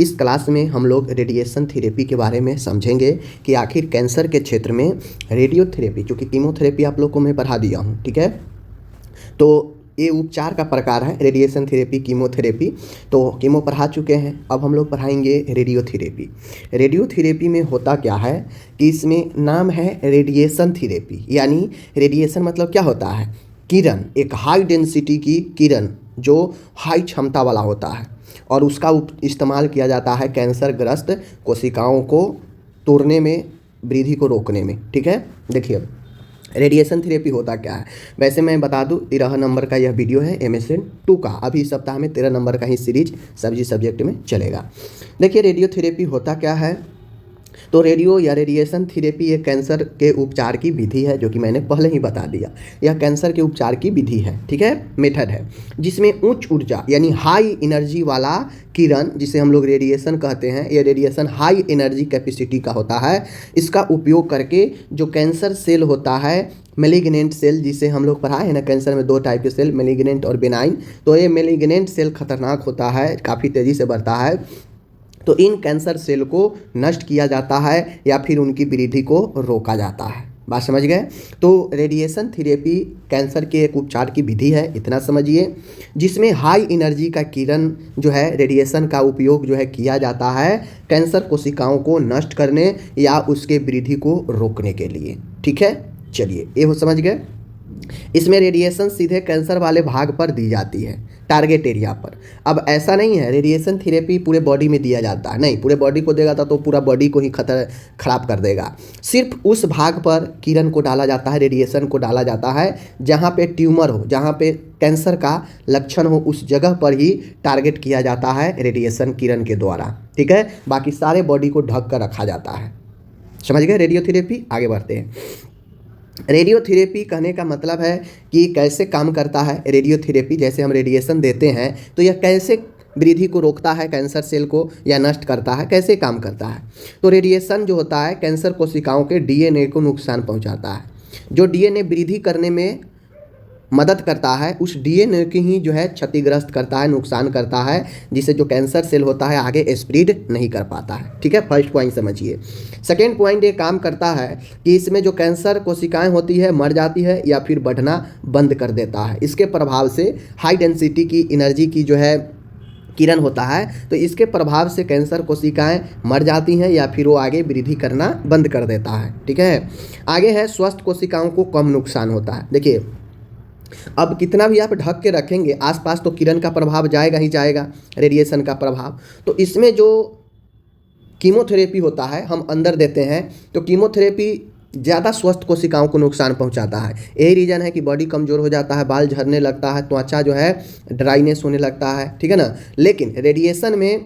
इस क्लास में हम लोग रेडिएशन थेरेपी के बारे में समझेंगे कि आखिर कैंसर के क्षेत्र में रेडियोथेरेपी, चूँकि कीमोथेरेपी आप लोग को मैं पढ़ा दिया हूँ, ठीक है। तो ये उपचार का प्रकार है रेडिएशन थेरेपी, कीमोथेरेपी। तो कीमो पढ़ा चुके हैं, अब हम लोग पढ़ाएंगे रेडियोथेरेपी। रेडियोथेरेपी में होता क्या है कि इसमें नाम है रेडिएशन थेरेपी, यानी रेडिएशन मतलब क्या होता है, किरण, एक हाई डेंसिटी की किरण जो हाई क्षमता वाला होता है और उसका इस्तेमाल किया जाता है कैंसर ग्रस्त कोशिकाओं को तोड़ने में, वृद्धि को रोकने में, ठीक है। देखिए रेडिएशन थेरेपी होता क्या है। वैसे मैं बता दूं 13 नंबर का यह वीडियो है MSN 2 का, अभी सप्ताह में 13 नंबर का ही सीरीज सब्जी सब्जेक्ट में चलेगा। देखिए रेडियोथेरेपी होता क्या है। तो रेडियो या रेडिएशन थेरेपी एक कैंसर के उपचार की विधि है, जो कि मैंने पहले ही बता दिया। यह कैंसर के उपचार की विधि है, ठीक है, मेथड है, जिसमें उच्च ऊर्जा यानी हाई एनर्जी वाला किरण, जिसे हम लोग रेडिएशन कहते हैं, यह रेडिएशन हाई एनर्जी कैपेसिटी का होता है। इसका उपयोग करके जो कैंसर सेल होता है, मेलिग्नेंट सेल, जिसे हम लोग पढ़ाए हैं ना, कैंसर में 2 टाइप के सेल, मेलिग्नेंट और बेनाइन। तो ये मेलिग्नेंट सेल खतरनाक होता है, काफ़ी तेज़ी से बढ़ता है। तो इन कैंसर सेल को नष्ट किया जाता है या फिर उनकी वृद्धि को रोका जाता है। बात समझ गए। तो रेडिएशन थेरेपी कैंसर के एक उपचार की विधि है, इतना समझिए, जिसमें हाई एनर्जी का किरण जो है, रेडिएशन का उपयोग जो है किया जाता है कैंसर कोशिकाओं को नष्ट करने या उसके वृद्धि को रोकने के लिए, ठीक है। चलिए ये हो समझ गए। इसमें रेडिएशन सीधे कैंसर वाले भाग पर दी जाती है, टारगेट एरिया पर। अब ऐसा नहीं है रेडिएशन थेरेपी पूरे बॉडी में दिया जाता है, नहीं, पूरे बॉडी को देगा तो पूरा बॉडी को ही खराब कर देगा। सिर्फ उस भाग पर किरण को डाला जाता है, रेडिएशन को डाला जाता है जहाँ पे ट्यूमर हो, जहाँ पे कैंसर का लक्षण हो, उस जगह पर ही टारगेट किया जाता है रेडिएशन किरण के द्वारा, ठीक है। बाकी सारे बॉडी को ढक कर रखा जाता है। समझ गए रेडियोथेरेपी। आगे बढ़ते हैं। रेडियोथेरेपी कहने का मतलब है कि कैसे काम करता है रेडियोथेरेपी। जैसे हम रेडिएशन देते हैं तो यह कैसे वृद्धि को रोकता है, कैंसर सेल को, या नष्ट करता है, कैसे काम करता है। तो रेडिएशन जो होता है कैंसर कोशिकाओं के DNA को नुकसान पहुंचाता है। जो DNA वृद्धि करने में मदद करता है, उस DNA की ही जो है क्षतिग्रस्त करता है, नुकसान करता है, जिससे जो कैंसर सेल होता है आगे स्प्रेड नहीं कर पाता है, ठीक है। फर्स्ट पॉइंट समझिए। सेकेंड पॉइंट ये काम करता है कि इसमें जो कैंसर कोशिकाएं होती है मर जाती है या फिर बढ़ना बंद कर देता है। इसके प्रभाव से हाई डेंसिटी की एनर्जी की जो है किरण होता है, तो इसके प्रभाव से कैंसर कोशिकाएं मर जाती हैं या फिर वो आगे वृद्धि करना बंद कर देता है, ठीक है। आगे है स्वस्थ कोशिकाओं को कम नुकसान होता है। देखिए अब कितना भी आप ढक के रखेंगे आसपास तो किरण का प्रभाव जाएगा ही जाएगा, रेडिएशन का प्रभाव। तो इसमें जो कीमोथेरेपी होता है हम अंदर देते हैं, तो कीमोथेरेपी ज़्यादा स्वस्थ कोशिकाओं को नुकसान पहुंचाता है। यही रीज़न है कि बॉडी कमज़ोर हो जाता है, बाल झड़ने लगता है, त्वचा जो है ड्राइनेस होने लगता है, ठीक है ना। लेकिन रेडिएशन में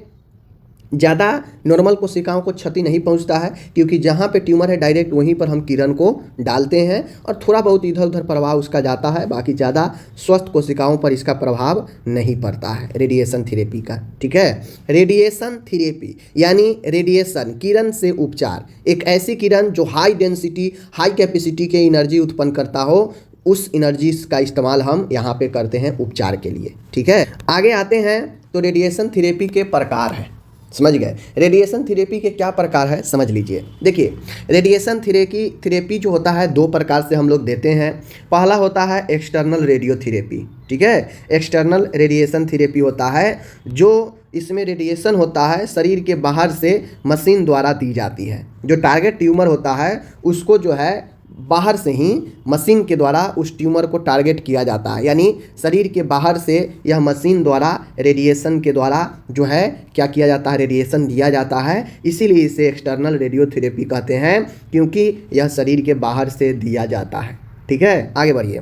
ज़्यादा नॉर्मल कोशिकाओं को क्षति नहीं पहुंचता है, क्योंकि जहाँ पे ट्यूमर है डायरेक्ट वहीं पर हम किरण को डालते हैं और थोड़ा बहुत इधर उधर प्रभाव उसका जाता है, बाकी ज़्यादा स्वस्थ कोशिकाओं पर इसका प्रभाव नहीं पड़ता है रेडिएशन थेरेपी का, ठीक है। रेडिएशन थेरेपी यानी रेडिएशन किरण से उपचार, एक ऐसी किरण जो हाई डेंसिटी हाई कैपेसिटी के एनर्जी उत्पन्न करता हो, उस एनर्जी का इस्तेमाल हम यहाँ पे करते हैं उपचार के लिए, ठीक है। आगे आते हैं तो रेडिएशन थेरेपी के प्रकार हैं, समझ गए। रेडिएशन थेरेपी के क्या प्रकार है समझ लीजिए। देखिए रेडिएशन थेरेपी जो होता है 2 प्रकार से हम लोग देते हैं। पहला होता है एक्सटर्नल रेडियोथेरेपी, ठीक है। एक्सटर्नल रेडिएशन थेरेपी होता है जो इसमें रेडिएशन होता है शरीर के बाहर से मशीन द्वारा दी जाती है। जो टारगेट ट्यूमर होता है उसको जो है बाहर से ही मशीन के द्वारा उस ट्यूमर को टारगेट किया जाता है, यानी शरीर के बाहर से यह मशीन द्वारा रेडिएशन के द्वारा जो है क्या किया जाता है, रेडिएशन दिया जाता है। इसीलिए इसे एक्सटर्नल रेडियोथेरेपी कहते हैं, क्योंकि यह शरीर के बाहर से दिया जाता है, ठीक है। आगे बढ़िए।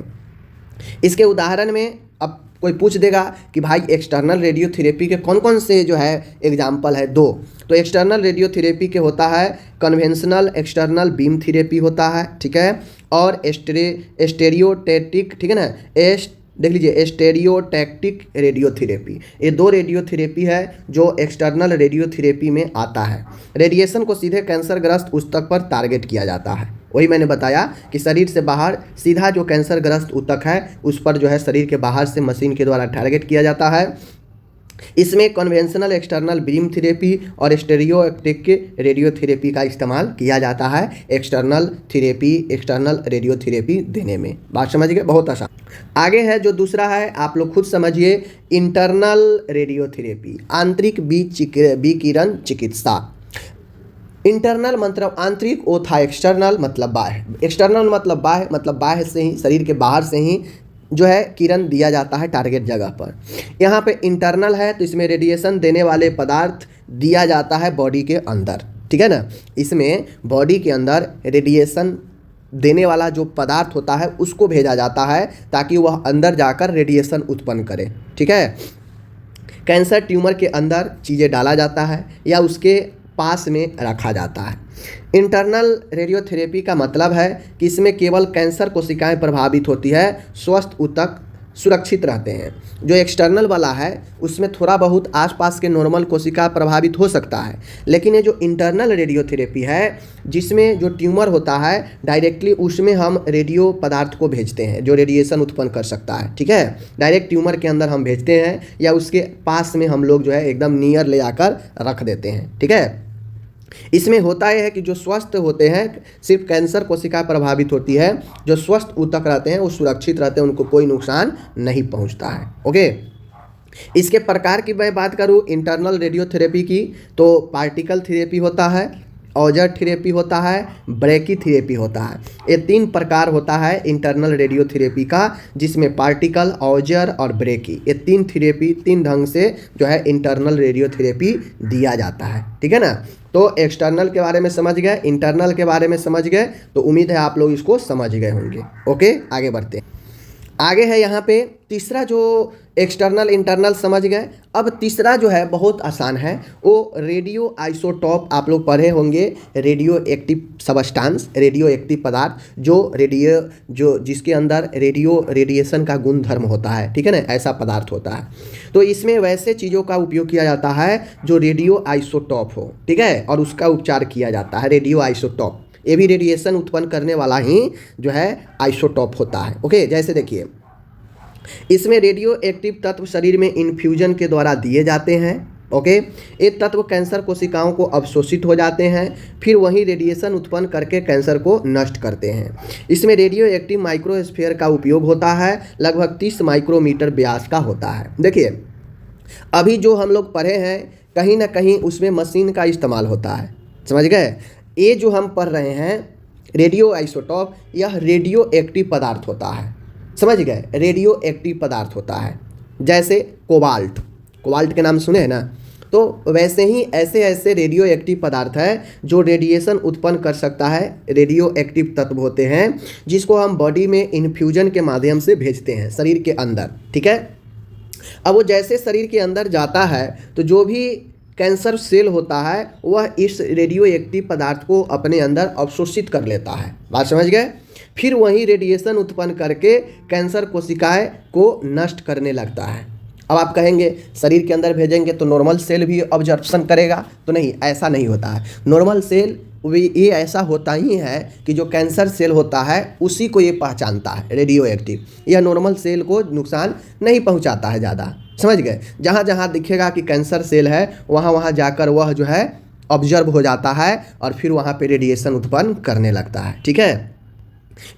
इसके उदाहरण में अब कोई पूछ देगा कि भाई एक्सटर्नल रेडियोथेरेपी के कौन कौन से जो है एग्जाम्पल है 2। तो एक्सटर्नल रेडियोथेरेपी के होता है कन्वेंशनल एक्सटर्नल बीम थेरेपी होता है, ठीक है, और स्टेरियोटैक्टिक, ठीक है ना, देख लीजिए स्टेरियोटैक्टिक रेडियोथेरेपी। ये 2 रेडियोथेरेपी है जो एक्सटर्नल रेडियोथेरेपी में आता है। रेडिएशन को सीधे कैंसरग्रस्त ऊतक पर टारगेट किया जाता है। वही मैंने बताया कि शरीर से बाहर सीधा जो कैंसरग्रस्त ऊतक है उस पर जो है शरीर के बाहर से मशीन के द्वारा टारगेट किया जाता है। इसमें कन्वेंशनल एक्सटर्नल बीम थेरेपी और स्टेरियोएक्टिक रेडियोथेरेपी का इस्तेमाल किया जाता है एक्सटर्नल रेडियोथेरेपी देने में। बात समझ गए, बहुत आसान। आगे है जो दूसरा है, आप लोग खुद समझिए, इंटरनल रेडियोथेरेपी, आंतरिक विकिरण चिकित्सा। इंटरनल मतलब आंतरिक, वो था एक्सटर्नल मतलब बाह्य। एक्सटर्नल मतलब बाह्य, मतलब बाह्य से ही, शरीर के बाहर से ही जो है किरण दिया जाता है टारगेट जगह पर। यहाँ पे इंटरनल है तो इसमें रेडिएशन देने वाले पदार्थ दिया जाता है बॉडी के अंदर, ठीक है ना। इसमें बॉडी के अंदर रेडिएशन देने वाला जो पदार्थ होता है उसको भेजा जाता है ताकि वह अंदर जाकर रेडिएशन उत्पन्न करे, ठीक है। कैंसर ट्यूमर के अंदर चीज़ें डाला जाता है या उसके पास में रखा जाता है। इंटरनल रेडियोथेरेपी का मतलब है कि इसमें केवल कैंसर कोशिकाएं प्रभावित होती है, स्वस्थ ऊतक सुरक्षित रहते हैं। जो एक्सटर्नल वाला है उसमें थोड़ा बहुत आसपास के नॉर्मल कोशिका प्रभावित हो सकता है, लेकिन ये जो इंटरनल रेडियोथेरेपी है जिसमें जो ट्यूमर होता है डायरेक्टली उसमें हम रेडियो पदार्थ को भेजते हैं जो रेडिएशन उत्पन्न कर सकता है, ठीक है। डायरेक्ट ट्यूमर के अंदर हम भेजते हैं या उसके पास में हम लोग जो है एकदम नियर ले जाकर रख देते हैं, ठीक है। इसमें होता यह है कि जो स्वस्थ होते हैं, सिर्फ कैंसर कोशिका प्रभावित होती है, जो स्वस्थ ऊतक रहते हैं वो सुरक्षित रहते हैं, उनको कोई नुकसान नहीं पहुंचता है। ओके, इसके प्रकार की मैं बात करूं इंटरनल रेडियोथेरेपी की, तो पार्टिकल थेरेपी होता है, ऑजर थेरेपी होता है, ब्रेकी थेरेपी होता है। ये तीन प्रकार होता है इंटरनल रेडियोथेरेपी का, जिसमें पार्टिकल, ऑजर और ब्रेकी, ये तीन थेरेपी, तीन ढंग से जो है इंटरनल रेडियोथेरेपी दिया जाता है, ठीक है ना। तो एक्सटर्नल के बारे में समझ गए, इंटरनल के बारे में समझ गए, तो उम्मीद है आप लोग इसको समझ गए होंगे। ओके, आगे बढ़ते हैं। आगे है यहाँ पे तीसरा, जो एक्सटर्नल इंटरनल समझ गए। अब तीसरा जो है बहुत आसान है, वो रेडियो आइसोटॉप। आप लोग पढ़े होंगे radio active substance, radio active पदार्थ जो जिसके अंदर रेडिएशन का गुण धर्म होता है, ठीक है ना, ऐसा पदार्थ होता है। तो इसमें वैसे चीज़ों का उपयोग किया जाता है जो रेडियो आइसोटॉप हो, ठीक है, और उसका उपचार किया जाता है रेडियो आइसोटॉप। ये भी रेडिएशन उत्पन्न करने वाला ही जो है आइसोटॉप होता है। ओके, जैसे देखिए इसमें रेडियो एक्टिव तत्व शरीर में इन्फ्यूजन के द्वारा दिए जाते हैं। ओके, ये तत्व कैंसर कोशिकाओं को अवशोषित हो जाते हैं, फिर वहीं रेडिएशन उत्पन्न करके कैंसर को नष्ट करते हैं। इसमें रेडियो एक्टिव माइक्रोस्फीयर का उपयोग होता है, लगभग 30 माइक्रोमीटर व्यास का होता है। देखिए अभी जो हम लोग पढ़े हैं कहीं ना कहीं उसमें मशीन का इस्तेमाल होता है, समझ गए। ये जो हम पढ़ रहे हैं रेडियो आइसोटॉप, यह रेडियो एक्टिव पदार्थ होता है, समझ गए, रेडियो एक्टिव पदार्थ होता है। जैसे कोबाल्ट के नाम सुने हैं ना, तो वैसे ही ऐसे रेडियो एक्टिव पदार्थ है जो रेडिएशन उत्पन्न कर सकता है, रेडियो एक्टिव तत्व होते हैं जिसको हम बॉडी में इन्फ्यूजन के माध्यम से भेजते हैं शरीर के अंदर, ठीक है। अब वो जैसे शरीर के अंदर जाता है तो जो भी कैंसर सेल होता है वह इस रेडियो एक्टिव पदार्थ को अपने अंदर अवशोषित कर लेता है, बात समझ गए। फिर वही रेडिएशन उत्पन्न करके कैंसर कोशिकाएं को नष्ट करने लगता है। अब आप कहेंगे शरीर के अंदर भेजेंगे तो नॉर्मल सेल भी ऑब्जर्प्शन करेगा, तो नहीं, ऐसा नहीं होता है। नॉर्मल सेल ये ऐसा होता ही है कि जो कैंसर सेल होता है उसी को ये पहचानता है रेडियो एक्टिव, यह नॉर्मल सेल को नुकसान नहीं पहुंचाता है ज़्यादा, समझ गए। जहाँ जहाँ दिखेगा कि कैंसर सेल है वहाँ वहाँ जाकर वह जो है ऑब्जर्व हो जाता है और फिर वहाँ पे रेडिएशन उत्पन्न करने लगता है, ठीक है।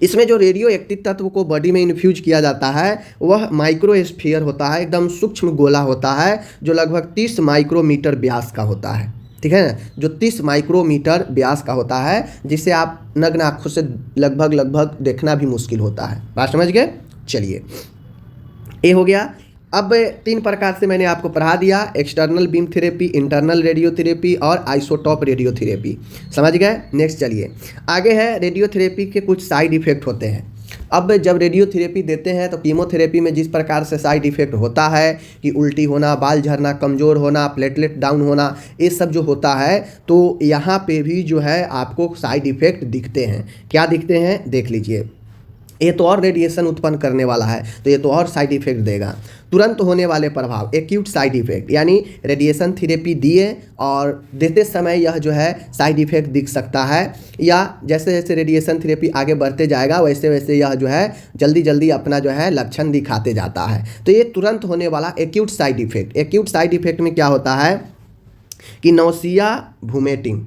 इसमें जो रेडियो एक्टिव तत्व को बॉडी में इन्फ्यूज किया जाता है वह माइक्रोस्फीयर होता है, एकदम सूक्ष्म गोला होता है जो लगभग 30 माइक्रोमीटर व्यास का होता है, ठीक है ना, जो 30 माइक्रोमीटर व्यास का होता है, जिसे आप नग्न आँखों से लगभग देखना भी मुश्किल होता है, बात समझ गए। चलिए ये हो गया। अब 3 प्रकार से मैंने आपको पढ़ा दिया, external beam therapy, internal radiotherapy और आइसोटॉप रेडियोथेरेपी, समझ गए। नेक्स्ट चलिए आगे है, रेडियोथेरेपी के कुछ साइड इफ़ेक्ट होते हैं। अब जब रेडियोथेरेपी देते हैं तो कीमोथेरेपी में जिस प्रकार से साइड इफ़ेक्ट होता है कि उल्टी होना, बाल झड़ना, कमज़ोर होना, प्लेटलेट डाउन होना, ये सब जो होता है, तो यहाँ पे भी जो है आपको साइड इफ़ेक्ट दिखते हैं। क्या दिखते हैं देख लीजिए। ये तो और रेडिएशन उत्पन्न करने वाला है, तो ये तो और साइड इफेक्ट देगा। तुरंत होने वाले प्रभाव, एक्यूट साइड इफेक्ट, यानी रेडिएशन थेरेपी दिए और देते समय यह जो है साइड इफेक्ट दिख सकता है, या जैसे जैसे रेडिएशन थेरेपी आगे बढ़ते जाएगा वैसे वैसे यह जो है जल्दी जल्दी अपना जो है लक्षण दिखाते जाता है। तो ये तुरंत होने वाला acute side effect. Acute side effect में क्या होता है कि नौसिया, वोमिटिंग,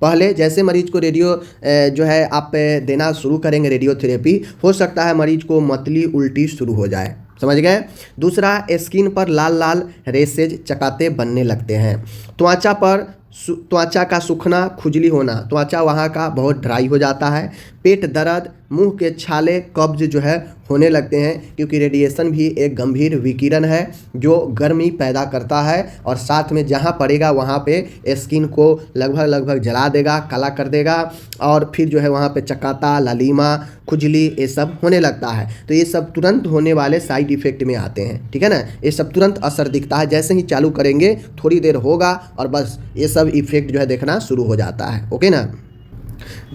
पहले जैसे मरीज को रेडियो जो है आप देना शुरू करेंगे रेडियोथेरेपी, हो सकता है मरीज को मतली, उल्टी शुरू हो जाए, समझ गए। दूसरा, स्किन पर लाल लाल रेसेज, चकाते बनने लगते हैं। त्वचा पर त्वचा का सूखना, खुजली होना, त्वचा वहाँ का बहुत ड्राई हो जाता है। पेट दर्द, मुंह के छाले, कब्ज जो है होने लगते हैं, क्योंकि रेडिएशन भी एक गंभीर विकिरण है जो गर्मी पैदा करता है और साथ में जहाँ पड़ेगा वहाँ पे स्किन को लगभग जला देगा, काला कर देगा, और फिर जो है वहाँ पे चकाता, लालिमा, खुजली, ये सब होने लगता है। तो ये सब तुरंत होने वाले साइड इफेक्ट में आते हैं, ठीक है ना। ये सब तुरंत असर दिखता है, जैसे ही चालू करेंगे थोड़ी देर होगा और बस ये सब इफेक्ट जो है देखना शुरू हो जाता है, ओके ना।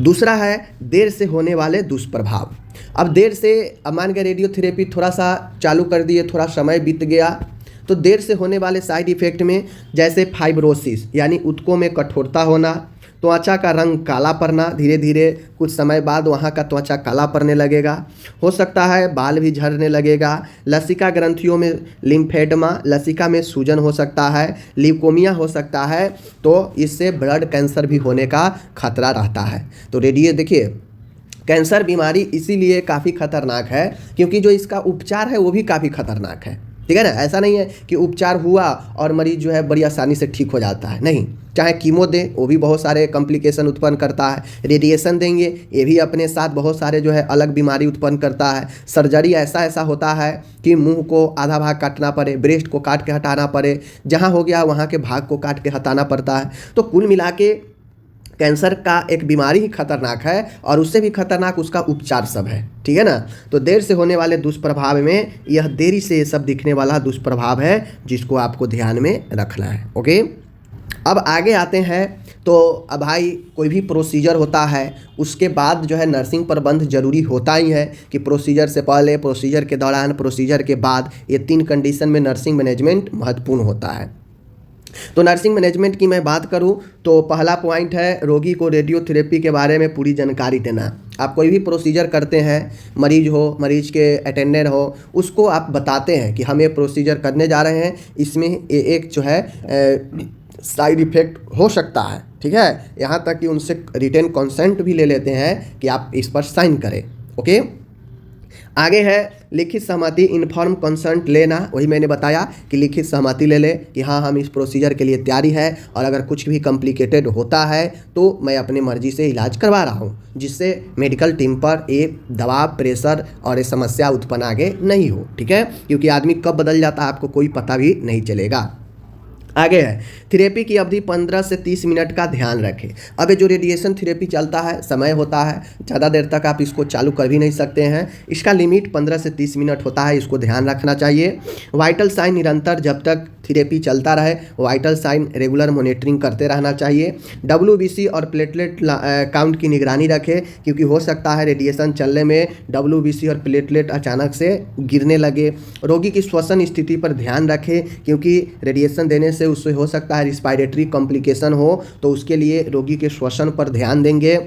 दूसरा है देर से होने वाले दुष्प्रभाव। अब देर से, अब मान के रेडियोथेरेपी थोड़ा सा चालू कर दिए, थोड़ा समय बीत गया, तो देर से होने वाले साइड इफेक्ट में जैसे फाइब्रोसिस, यानी ऊतकों में कठोरता होना, त्वचा का रंग काला पड़ना, धीरे धीरे कुछ समय बाद वहाँ का त्वचा काला पड़ने लगेगा, हो सकता है बाल भी झड़ने लगेगा। लसिका ग्रंथियों में लिम्फेडमा, लसिका में सूजन हो सकता है, ल्यूकोमिया हो सकता है, तो इससे ब्लड कैंसर भी होने का खतरा रहता है। तो रेडियो देखिए, कैंसर बीमारी इसीलिए काफ़ी खतरनाक है क्योंकि जो इसका उपचार है वो भी काफ़ी खतरनाक है, ठीक है ना। ऐसा नहीं है कि उपचार हुआ और मरीज जो है बड़ी आसानी से ठीक हो जाता है, नहीं। चाहे कीमो दें, वो भी बहुत सारे कॉम्प्लिकेशन उत्पन्न करता है। रेडिएशन देंगे, ये भी अपने साथ बहुत सारे जो है अलग बीमारी उत्पन्न करता है। सर्जरी ऐसा ऐसा होता है कि मुंह को आधा भाग काटना पड़े, ब्रेस्ट को काट के हटाना पड़े, जहाँ हो गया वहाँ के भाग को काट के हटाना पड़ता है। तो कुल मिला के कैंसर का एक बीमारी ही खतरनाक है और उससे भी खतरनाक उसका उपचार सब है, ठीक है ना। तो देर से होने वाले दुष्प्रभाव में यह देरी से ये सब दिखने वाला दुष्प्रभाव है जिसको आपको ध्यान में रखना है, ओके। अब आगे आते हैं, तो अब भाई कोई भी प्रोसीजर होता है उसके बाद जो है नर्सिंग प्रबंध जरूरी होता ही है कि प्रोसीजर से पहले, प्रोसीजर के दौरान, प्रोसीजर के बाद, ये 3 कंडीशन में नर्सिंग मैनेजमेंट महत्वपूर्ण होता है। तो नर्सिंग मैनेजमेंट की मैं बात करूं तो पहला पॉइंट है रोगी को रेडियोथेरेपी के बारे में पूरी जानकारी देना। आप कोई भी प्रोसीजर करते हैं, मरीज हो, मरीज के अटेंडेंट हो, उसको आप बताते हैं कि हम ये प्रोसीजर करने जा रहे हैं, इसमें एक जो है साइड इफेक्ट हो सकता है, ठीक है। यहाँ तक कि उनसे रिटेन कंसेंट भी ले लेते हैं कि आप इस पर साइन करें, ओके। आगे है लिखित सहमति, इन्फॉर्म कंसेंट लेना। वही मैंने बताया कि लिखित सहमति ले ले कि हाँ हम इस प्रोसीजर के लिए तैयारी है और अगर कुछ भी कॉम्प्लिकेटेड होता है तो मैं अपनी मर्जी से इलाज करवा रहा हूँ, जिससे मेडिकल टीम पर एक दबाव, प्रेशर और ये समस्या उत्पन्न आगे नहीं हो, ठीक है। क्योंकि आदमी कब बदल जाता है आपको कोई पता भी नहीं चलेगा। आगे है थेरेपी की अवधि 15 से 30 मिनट का ध्यान रखें। अब ये जो रेडिएशन थेरेपी चलता है, समय होता है, ज़्यादा देर तक आप इसको चालू कर भी नहीं सकते हैं, इसका लिमिट 15 से 30 मिनट होता है, इसको ध्यान रखना चाहिए। वाइटल साइन निरंतर जब तक थेरेपी चलता रहे, वाइटल साइन रेगुलर मॉनिटरिंग करते रहना चाहिए। WBC और प्लेटलेट काउंट की निगरानी रखें, क्योंकि हो सकता है रेडिएशन चलने में WBC और प्लेटलेट अचानक से गिरने लगे। रोगी की श्वसन स्थिति पर ध्यान रखें, क्योंकि रेडिएशन देने से उससे हो सकता है रिस्पायरेटरी कॉम्प्लिकेशन हो, तो उसके लिए रोगी के श्वसन पर ध्यान देंगे।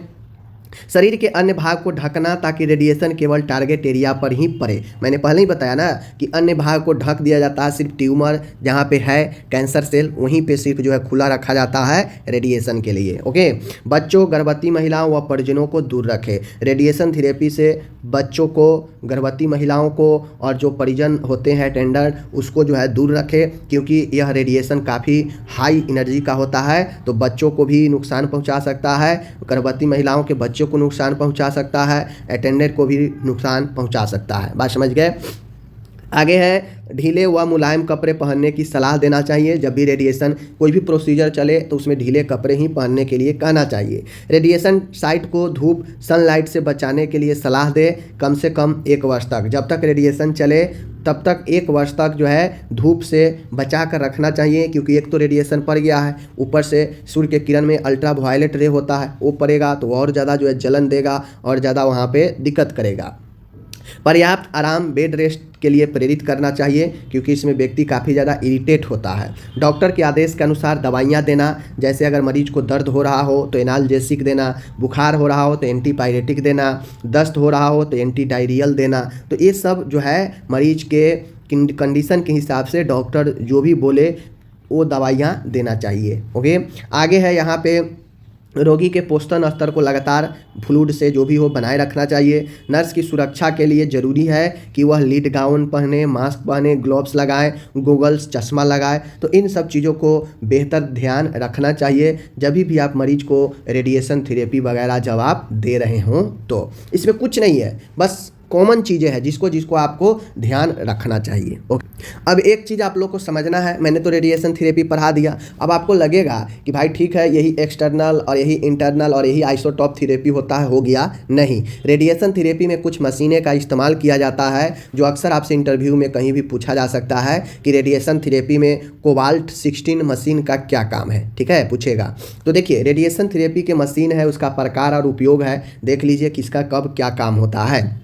शरीर के अन्य भाग को ढकना ताकि रेडिएशन केवल टारगेट एरिया पर ही पड़े। मैंने पहले ही बताया ना कि अन्य भाग को ढक दिया जाता है, सिर्फ ट्यूमर जहाँ पे है कैंसर सेल वहीं पे सिर्फ जो है खुला रखा जाता है रेडिएशन के लिए, ओके। बच्चों, गर्भवती महिलाओं व परिजनों को दूर रखें। रेडिएशन थेरेपी से बच्चों को, गर्भवती महिलाओं को और जो परिजन होते हैं अटेंडर, उसको जो है दूर रखें, क्योंकि यह रेडिएशन काफ़ी हाई एनर्जी का होता है, तो बच्चों को भी नुकसान पहुँचा सकता है, गर्भवती महिलाओं के बच्चों को नुकसान पहुंचा सकता है, अटेंडेंट को भी नुकसान पहुंचा सकता है। बात समझ गए। आगे है ढीले व मुलायम कपड़े पहनने की सलाह देना चाहिए। जब भी रेडिएशन कोई भी प्रोसीजर चले तो उसमें ढीले कपड़े ही पहनने के लिए कहना चाहिए। रेडिएशन साइट को धूप, सनलाइट से बचाने के लिए सलाह दे, कम से कम 1 वर्ष तक। जब तक रेडिएशन चले तब तक 1 वर्ष तक जो है धूप से बचा कर रखना चाहिए, क्योंकि एक तो रेडिएशन पड़ गया है, ऊपर से सूर्य के किरण में अल्ट्रा वायलेट रे होता है, वो पड़ेगा तो और ज़्यादा जो है जलन देगा और ज़्यादा वहाँ पे दिक्कत करेगा। पर्याप्त आराम बेड रेस्ट के लिए प्रेरित करना चाहिए, क्योंकि इसमें व्यक्ति काफ़ी ज़्यादा इरिटेट होता है। डॉक्टर के आदेश के अनुसार दवाइयाँ देना, जैसे अगर मरीज को दर्द हो रहा हो तो एनाल्जेसिक देना, बुखार हो रहा हो तो एंटीपायरेटिक देना, दस्त हो रहा हो तो एंटी डायरियल देना। तो ये सब जो है मरीज के कंडीशन के हिसाब से डॉक्टर जो भी बोले वो दवाइयाँ देना चाहिए। ओके, आगे है यहाँ पे रोगी के पोषण स्तर को लगातार फ्लूइड से जो भी हो बनाए रखना चाहिए। नर्स की सुरक्षा के लिए ज़रूरी है कि वह लीड गाउन पहने, मास्क पहने, ग्लोव्स लगाएं, गॉगल्स, चश्मा लगाएं। तो इन सब चीज़ों को बेहतर ध्यान रखना चाहिए जब भी आप मरीज को रेडिएशन थेरेपी वगैरह जब आप दे रहे हों। तो इसमें कुछ नहीं है, बस कॉमन चीज़ें हैं जिसको आपको ध्यान रखना चाहिए। ओके, अब एक चीज़ आप लोग को समझना है, मैंने तो रेडिएशन थेरेपी पढ़ा दिया, अब आपको लगेगा कि भाई ठीक है यही एक्सटर्नल और यही इंटरनल और यही आइसोटॉप थेरेपी होता है, हो गया। नहीं, रेडिएशन थेरेपी में कुछ मशीनें का इस्तेमाल किया जाता है, जो अक्सर आपसे इंटरव्यू में कहीं भी पूछा जा सकता है कि रेडिएशन थेरेपी में कोबाल्ट 16 मशीन का क्या काम है। ठीक है, पूछेगा। तो देखिए, रेडिएशन थेरेपी के मशीन है, उसका प्रकार और उपयोग है, देख लीजिए किसका कब क्या काम होता है।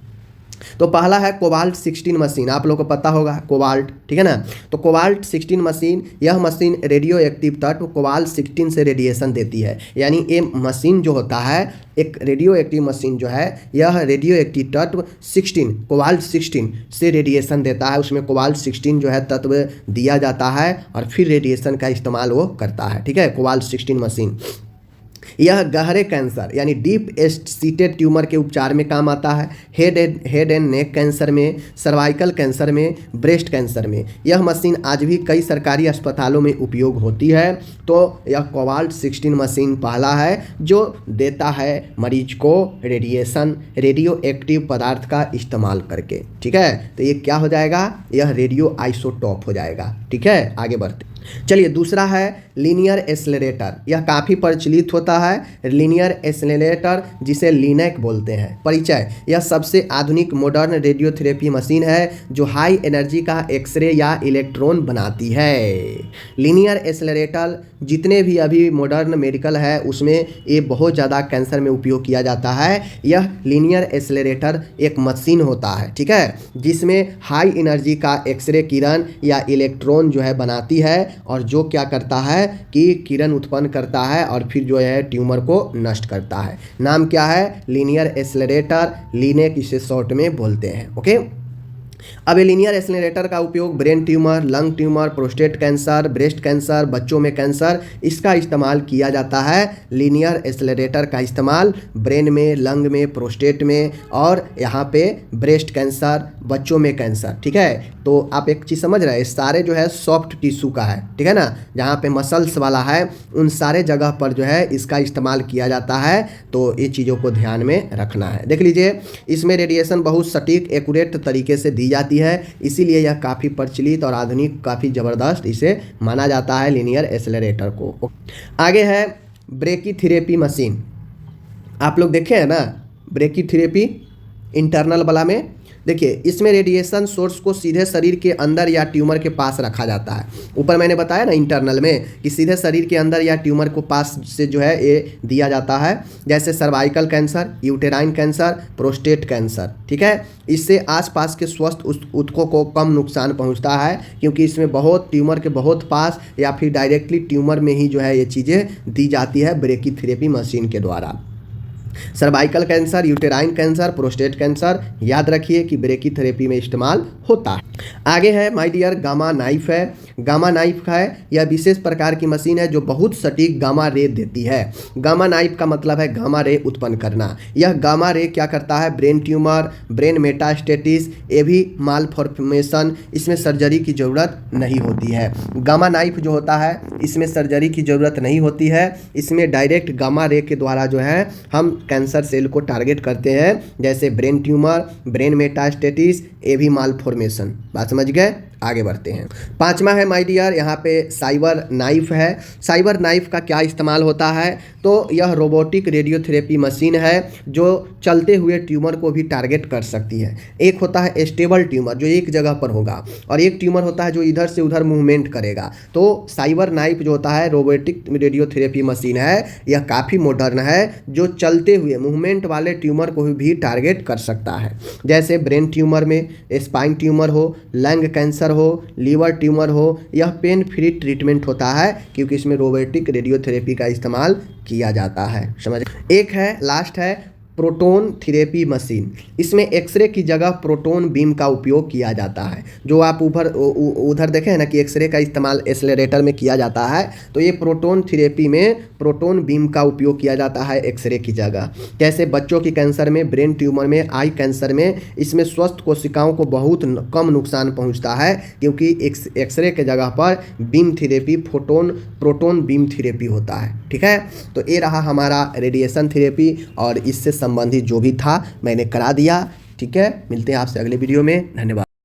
तो पहला है कोबाल्ट 16 मशीन, आप लोगों को पता होगा कोबाल्ट, ठीक है ना। तो कोबाल्ट 16 मशीन, यह मशीन रेडियो एक्टिव तत्व कोबाल्ट 16 से रेडिएशन देती है। यानी ये मशीन जो होता है, एक रेडियो एक्टिव मशीन जो है, यह रेडियो एक्टिव तत्व 16 कोबाल्ट 16 से रेडिएशन देता है। उसमें कोबाल्ट 16 जो है तत्व दिया जाता है और फिर रेडिएशन का इस्तेमाल वो करता है। ठीक है, कोबाल्ट 16 मशीन। यह गहरे कैंसर यानी डीप सीटेड ट्यूमर के उपचार में काम आता है। हेड एंड नेक कैंसर में, सर्वाइकल कैंसर में, ब्रेस्ट कैंसर में यह मशीन आज भी कई सरकारी अस्पतालों में उपयोग होती है। तो यह कोबाल्ट 16 मशीन पहला है जो देता है मरीज को रेडिएशन, रेडियो एक्टिव पदार्थ का इस्तेमाल करके। ठीक है, तो ये क्या हो जाएगा, यह रेडियो आइसोटॉप हो जाएगा। ठीक है, आगे बढ़ते। चलिए, दूसरा है लीनियर एक्सेलरेटर। यह काफ़ी प्रचलित होता है, लीनियर एक्सेलरेटर जिसे लिनैक बोलते हैं। परिचय, यह सबसे आधुनिक मॉडर्न रेडियोथेरेपी मशीन है जो हाई एनर्जी का एक्सरे या इलेक्ट्रॉन बनाती है। लीनियर एक्सेलरेटर जितने भी अभी मॉडर्न मेडिकल है उसमें ये बहुत ज़्यादा कैंसर में उपयोग किया जाता है। यह लीनियर एक्सेलरेटर एक मशीन होता है, ठीक है, जिसमें हाई एनर्जी का एक्सरे किरण या इलेक्ट्रॉन जो है बनाती है और जो क्या करता है कि किरण उत्पन्न करता है और फिर जो है ट्यूमर को नष्ट करता है। नाम क्या है, लीनियर एक्सेलरेटर, लिनैक इसे शॉर्ट में बोलते हैं। ओके, अब ये लीनियर एक्सेलरेटर का उपयोग brain tumour, lung tumour, prostate cancer, breast cancer, बच्चों में कैंसर, इसका इस्तेमाल किया जाता है। लीनियर एक्सेलरेटर का इस्तेमाल ब्रेन में, लंग में, प्रोस्टेट में और यहाँ पे ब्रेस्ट कैंसर, बच्चों में कैंसर। ठीक है, तो आप एक चीज़ समझ रहे हैं, सारे जो है सॉफ्ट टिश्यू का है, ठीक है ना, जहाँ पे मसल्स वाला है उन सारे जगह पर जो है इसका इस्तेमाल किया जाता है। तो ये चीज़ों को ध्यान में रखना है। देख लीजिए, इसमें रेडिएशन बहुत सटीक एक्यूरेट तरीके से दी जाती है, इसीलिए यह काफ़ी प्रचलित और आधुनिक, काफ़ी ज़बरदस्त इसे माना जाता है लीनियर एक्सेलरेटर को। आगे है ब्रेकीथेरेपी मशीन। आप लोग देखे हैं ना ब्रेकीथेरेपी इंटरनल वाला में, देखिए इसमें रेडिएशन सोर्स को सीधे शरीर के अंदर या ट्यूमर के पास रखा जाता है। ऊपर मैंने बताया ना इंटरनल में कि सीधे शरीर के अंदर या ट्यूमर को पास से जो है ये दिया जाता है, जैसे cervical cancer, uterine cancer, prostate cancer. ठीक है, इससे आसपास के स्वस्थ ऊतकों को कम नुकसान पहुंचता है, क्योंकि इसमें बहुत ट्यूमर के बहुत पास या फिर डायरेक्टली ट्यूमर में ही जो है ये चीज़ें दी जाती है ब्रेकीथेरेपी मशीन के द्वारा। Cervical cancer, uterine cancer, prostate cancer याद रखिए कि ब्रेकीथेरेपी में इस्तेमाल होता है। आगे है माय डियर गामा नाइफ है। गामा नाइफ है, यह विशेष प्रकार की मशीन है जो बहुत सटीक गामा रे देती है। गामा नाइफ का मतलब है गामा रे उत्पन्न करना। यह गामा रे क्या करता है, ब्रेन ट्यूमर, ब्रेन मेटास्टेटिस, ये भी मालफॉर्मेशन, इसमें सर्जरी की ज़रूरत नहीं होती है। गामा नाइफ जो होता है इसमें सर्जरी की ज़रूरत नहीं होती है, इसमें डायरेक्ट गामा रे के द्वारा जो है हम कैंसर सेल को टारगेट करते हैं, जैसे ब्रेन ट्यूमर, ब्रेन मेटास्टेटिस ये भी मालफॉर्मेशन। बात समझ गए? आगे बढ़ते हैं। पांचवा है माय डियर, यहाँ पे साइबर नाइफ है। साइबर नाइफ का क्या इस्तेमाल होता है? तो यह रोबोटिक रेडियोथेरेपी मशीन है जो चलते हुए ट्यूमर को भी टारगेट कर सकती है। एक होता है स्टेबल ट्यूमर जो एक जगह पर होगा, और एक ट्यूमर होता है जो इधर से उधर मूवमेंट करेगा। तो साइबर नाइफ जो होता है रोबोटिक रेडियोथेरेपी मशीन है, यह काफ़ी मॉडर्न है जो चलते हुए मूवमेंट वाले ट्यूमर को भी टारगेट कर सकता है। जैसे ब्रेन ट्यूमर में, स्पाइन ट्यूमर हो, लंग कैंसर हो, लीवर ट्यूमर हो, यह पेन फ्री ट्रीटमेंट होता है क्योंकि इसमें रोबोटिक रेडियोथेरेपी का इस्तेमाल किया जाता है। समझ? एक है, लास्ट है प्रोटोन थेरेपी मशीन। इसमें एक्सरे की जगह प्रोटोन बीम का उपयोग किया जाता है। जो आप उधर देखें ना कि एक्सरे का इस्तेमाल एक्सेलरेटर में किया जाता है, तो ये प्रोटोन थेरेपी में प्रोटोन बीम का उपयोग किया जाता है एक्सरे की जगह। जैसे बच्चों की कैंसर में, ब्रेन ट्यूमर में, आई कैंसर में, इसमें स्वस्थ कोशिकाओं को बहुत कम नुकसान पहुंचता है क्योंकि एक्सरे के जगह पर beam therapy proton beam therapy होता है। ठीक है, तो ये रहा हमारा रेडिएशन थेरेपी और इससे संबंधित जो भी था मैंने करा दिया। ठीक है, मिलते हैं आपसे अगले वीडियो में। धन्यवाद।